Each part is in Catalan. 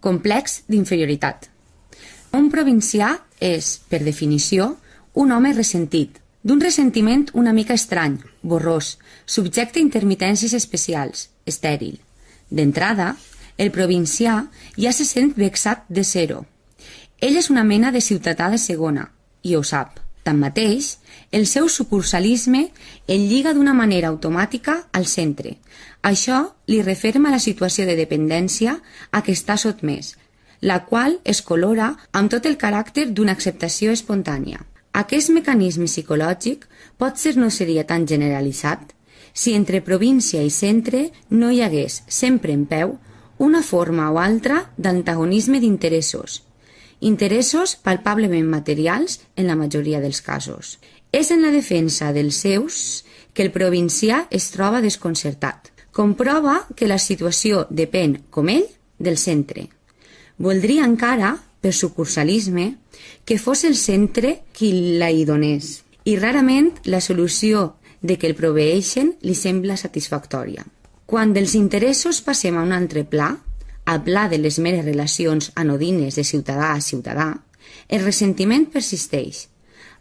Complex d'inferioritat. Un provincià és, per definició, un home ressentit, d'un ressentiment una mica estrany, borrós, subjecte a intermitències especials, estèril. D'entrada, el provincià ja se sent vexat de ser-ho. Ell és una mena de ciutadà de segona, i ho sap. Tanmateix, el seu sucursalisme el lliga d'una manera automàtica al centre. Això li referma la situació de dependència a què està sotmès, la qual es colora amb tot el caràcter d'una acceptació espontània. Aquest mecanisme psicològic pot ser no seria tan generalitzat si entre província i centre no hi hagués, sempre en peu, una forma o altra d'antagonisme d'interessos. Interessos palpablement materials en la majoria dels casos. És en la defensa dels seus que el provincià es troba desconcertat. Comprova que la situació depèn, com ell, del centre. Voldria encara, per sucursalisme, que fos el centre qui la hi donés, i rarament la solució de que el proveeixen li sembla satisfactòria. Quan dels interessos passem a un altre pla, al pla de les meres relacions anodines de ciutadà a ciutadà, el ressentiment persisteix.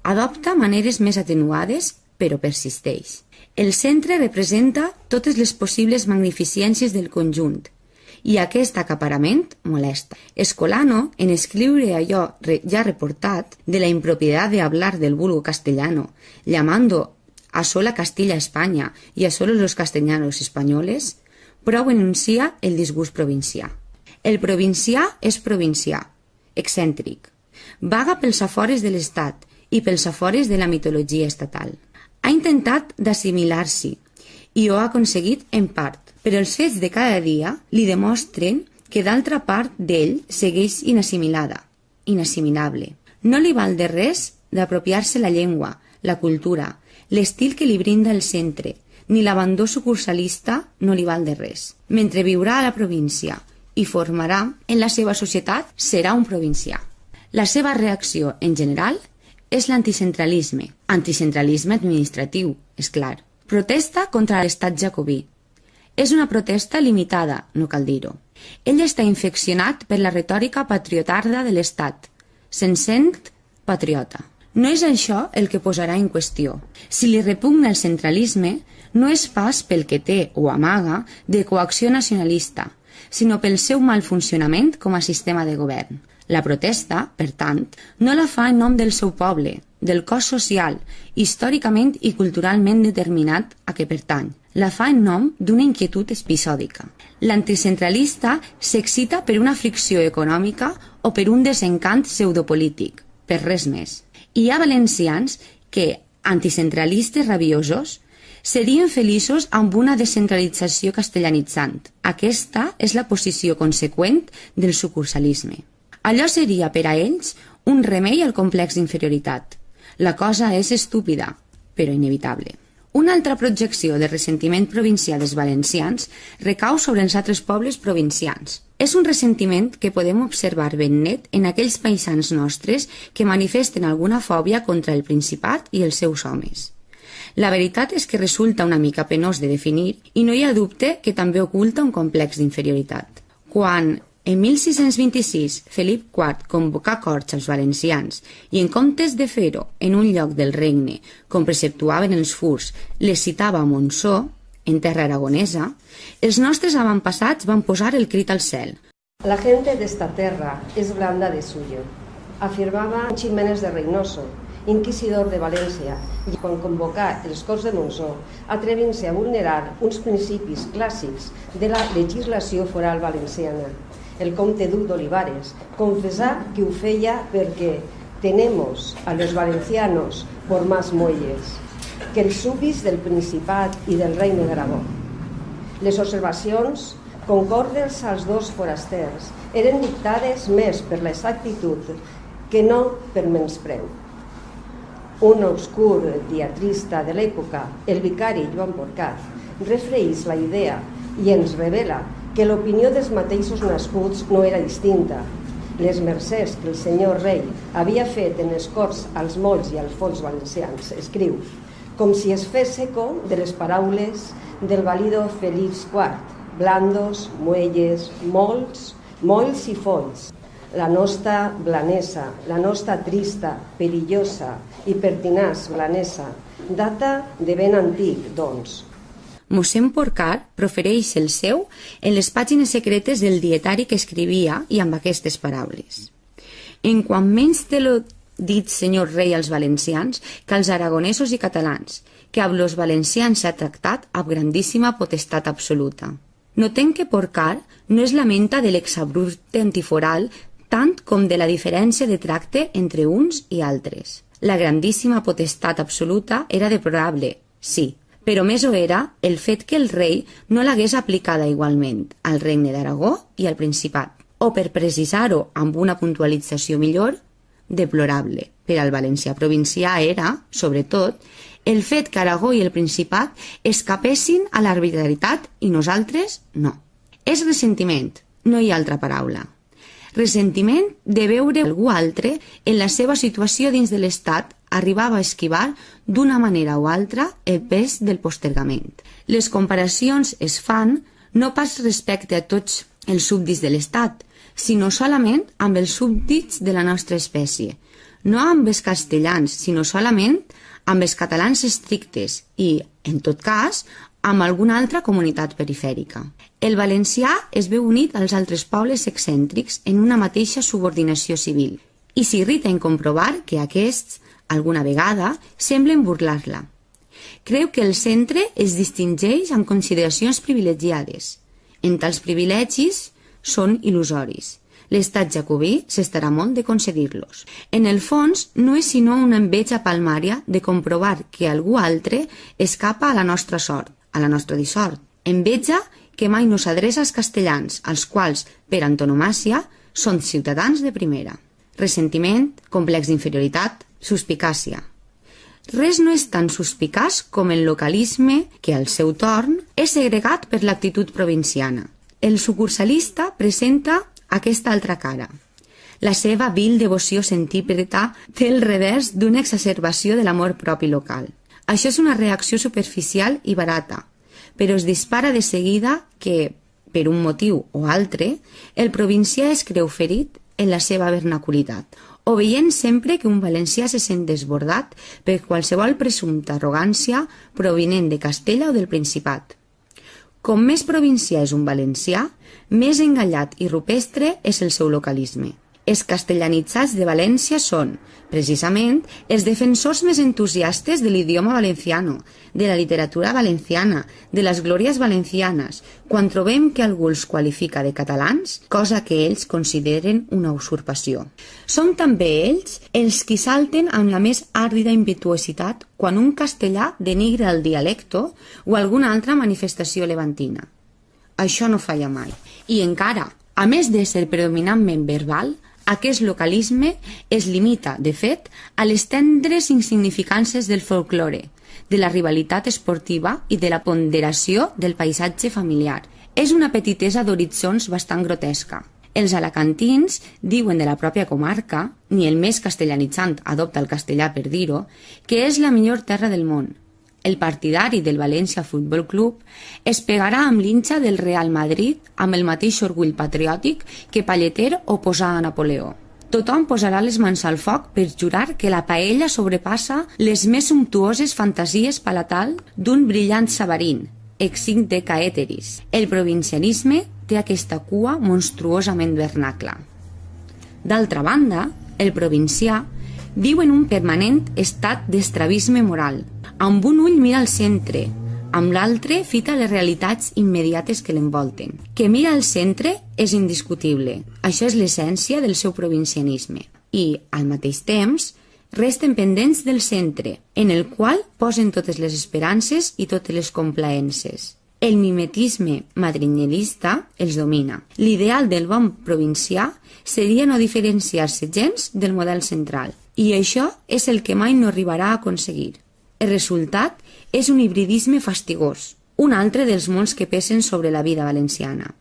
Adopta maneres més atenuades, però persisteix. El centre representa totes les possibles magnificències del conjunt, i aquest acaparament molesta. Escolano, en escriure allò ja reportat de la impropiedad de hablar del vulgo castellano, llamando a sola Castilla España y a solo los castellanos españoles, prou enuncia el disgust provincià. El provincià és provincià, excèntric. Vaga pels afores de l'Estat i pels afores de la mitologia estatal. Ha intentat d'assimilar-s'hi i ho ha aconseguit en part, però els fets de cada dia li demostren que d'altra part d'ell segueix inassimilable. No li val de res d'apropiar-se la llengua, la cultura, l'estil que li brinda el centre, ni l'abandó sucursalista no li val de res. Mentre viurà a la província i formarà en la seva societat, serà un provincià. La seva reacció, en general, és l'anticentralisme. Anticentralisme administratiu, és clar. Protesta contra l'estat jacobí. És una protesta limitada, no cal dir-ho. Ell està infeccionat per la retòrica patriotarda de l'estat. Se'n sent patriota. No és això el que posarà en qüestió. Si li repugna el centralisme, no és pas pel que té o amaga de coacció nacionalista, sinó pel seu mal funcionament com a sistema de govern. La protesta, per tant, no la fa en nom del seu poble, del cos social, històricament i culturalment determinat a què pertany. La fa en nom d'una inquietud episòdica. L'anticentralista s'excita per una fricció econòmica o per un desencant pseudopolític, per res més. Hi ha valencians que, anticentralistes rabiosos, serien feliços amb una descentralització castellanitzant. Aquesta és la posició conseqüent del sucursalisme. Allò seria per a ells un remei al complex d'inferioritat. La cosa és estúpida, però inevitable. Una altra projecció de ressentiment provincià dels valencians recau sobre els altres pobles provincians. És un ressentiment que podem observar ben net en aquells paisans nostres que manifesten alguna fòbia contra el Principat i els seus homes. La veritat és que resulta una mica penós de definir i no hi ha dubte que també oculta un complex d'inferioritat. Quan en 1626 Felip IV convocà corts als valencians i en comptes de fer-ho en un lloc del regne, com preceptuaven els furs, les citava a Montsó, en terra aragonesa, els nostres avantpassats van posar el crit al cel. La gente de esta terra es blanda de suyo, afirmava Ximénez de Reynoso, inquisidor de València, i quan convocà els Corts de Montsó, atrevint-se a vulnerar uns principis clàssics de la legislació foral valenciana. El comte Duc d'Olivares confessà que ho feia perquè tenemos a los valencianos por más muelles que els súbdits del Principat i del Regne d'Aragó. Les observacions concordes als dos forasters eren dictades més per l'exactitud que no per menyspreu. Un obscur diatrista de l'època, el vicari Joan Porcat, refreeix la idea i ens revela que l'opinió dels mateixos nascuts no era distinta. Les mercès que el senyor rei havia fet en les corts als molls i als fons valencians, escriu, com si es fes eco de les paraules del valido Felip IV, blandos, muelles, molts, molls i folls. La nostra blanesa, la nostra trista, perillosa i pertinaç blanesa, data de ben antic, doncs. Mossèn Porcar profereix el seu en les pàgines secretes del dietari que escrivia i amb aquestes paraules. En quant menys te lo dit senyor rei als valencians que als aragonesos i catalans, que amb los valencians s'ha tractat amb grandíssima potestat absoluta. Notem que Porcar no es lamenta de l'exabrupte antiforal tant com de la diferència de tracte entre uns i altres. La grandíssima potestat absoluta era deplorable, sí, però més ho era el fet que el rei no l'hagués aplicada igualment al regne d'Aragó i al Principat, o per precisar-ho amb una puntualització millor, deplorable. Per al valencià provincià era, sobretot, el fet que Aragó i el Principat escapessin a l'arbitrarietat i nosaltres no. És ressentiment, no hi ha altra paraula. Ressentiment de veure algú altre en la seva situació dins de l'Estat arribava a esquivar d'una manera o altra el pes del postergament. Les comparacions es fan no pas respecte a tots els súbdits de l'Estat, sinó solament amb els súbdits de la nostra espècie, no amb els castellans, sinó solament amb els catalans estrictes i, en tot cas, amb alguna altra comunitat perifèrica. El valencià es veu unit als altres pobles excèntrics en una mateixa subordinació civil i s'irrita en comprovar que aquests, alguna vegada, semblen burlar-la. Creu que el centre es distingeix amb consideracions privilegiades. En tals privilegis són il·lusoris. L'estat jacobí s'estarà molt de concedir-los. En el fons, no és sinó una enveja palmària de comprovar que algú altre escapa a la nostra sort, a la nostra dissort. Enveja que mai no s'adreça als castellans, als quals, per antonomàcia, són ciutadans de primera. Ressentiment, complex d'inferioritat, suspicàcia. Res no és tan suspicaç com el localisme que, al seu torn, és segregat per l'actitud provinciana. El sucursalista presenta aquesta altra cara. La seva vil devoció centípreta té el revers d'una exacerbació de l'amor propi local. Això és una reacció superficial i barata, però es dispara de seguida que, per un motiu o altre, el provincià es creu ferit en la seva vernaculitat, o veient sempre que un valencià se sent desbordat per qualsevol presumpta arrogància provinent de Castella o del Principat. Com més provincià és un valencià, més enganyat i rupestre és el seu localisme. Els castellanitzats de València són, precisament, els defensors més entusiastes de l'idioma valenciano, de la literatura valenciana, de les glòries valencianes, quan trobem que algú els qualifica de catalans, cosa que ells consideren una usurpació. Són també ells els qui salten amb la més àrdida impetuositat quan un castellà denigra el dialecto o alguna altra manifestació levantina. Això no falla mai. I encara, a més de ser predominantment verbal, aquest localisme es limita, de fet, a les tendres insignificàncies del folklore, de la rivalitat esportiva i de la ponderació del paisatge familiar. És una petitesa d'horitzons bastant grotesca. Els alacantins diuen de la pròpia comarca, ni el més castellanitzant adopta el castellà per dir-ho, que és la millor terra del món. El partidari del València Futbol Club es pegarà amb l'hinxa del Real Madrid amb el mateix orgull patriòtic que Palleter oposà a Napoleó. Tothom posarà les mans al foc per jurar que la paella sobrepassa les més sumptuoses fantasies palatal d'un brillant sabarín, extinct de caèteris. El provincianisme té aquesta cua monstruosament vernacla. D'altra banda, el provincià viu en un permanent estat d'estrabisme moral. Amb un ull mira al centre, amb l'altre fita les realitats immediates que l'envolten. Que mira al centre és indiscutible. Això és l'essència del seu provincianisme. I, al mateix temps, resten pendents del centre, en el qual posen totes les esperances i totes les complaences. El mimetisme madrinyelista els domina. L'ideal del bon provincià seria no diferenciar-se gens del model central. I això és el que mai no arribarà a aconseguir. El resultat és un hibridisme fastigós, un altre dels mons que pesen sobre la vida valenciana.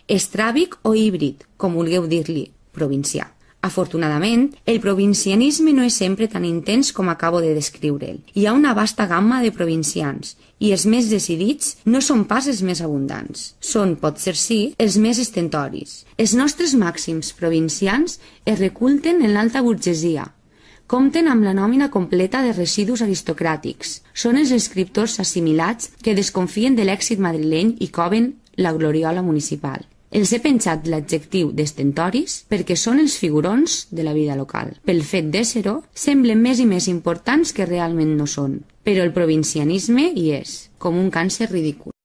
Estràbic o híbrid, com vulgueu dir-li, provincià. Afortunadament, el provincianisme no és sempre tan intens com acabo de descriure'l. Hi ha una vasta gamma de provincians, i els més decidits no són pas els més abundants. Són, potser sí, els més estentoris. Els nostres màxims provincians es reculten en l'alta burgesia. Compten amb la nòmina completa de residus aristocràtics. Són els escriptors assimilats que desconfien de l'èxit madrileny i coven la gloriola municipal. Els he penjat l'adjectiu d'estentoris perquè són els figurons de la vida local. Pel fet d'ésser-ho, semblen més i més importants que realment no són. Però el provincianisme hi és, com un càncer ridícul.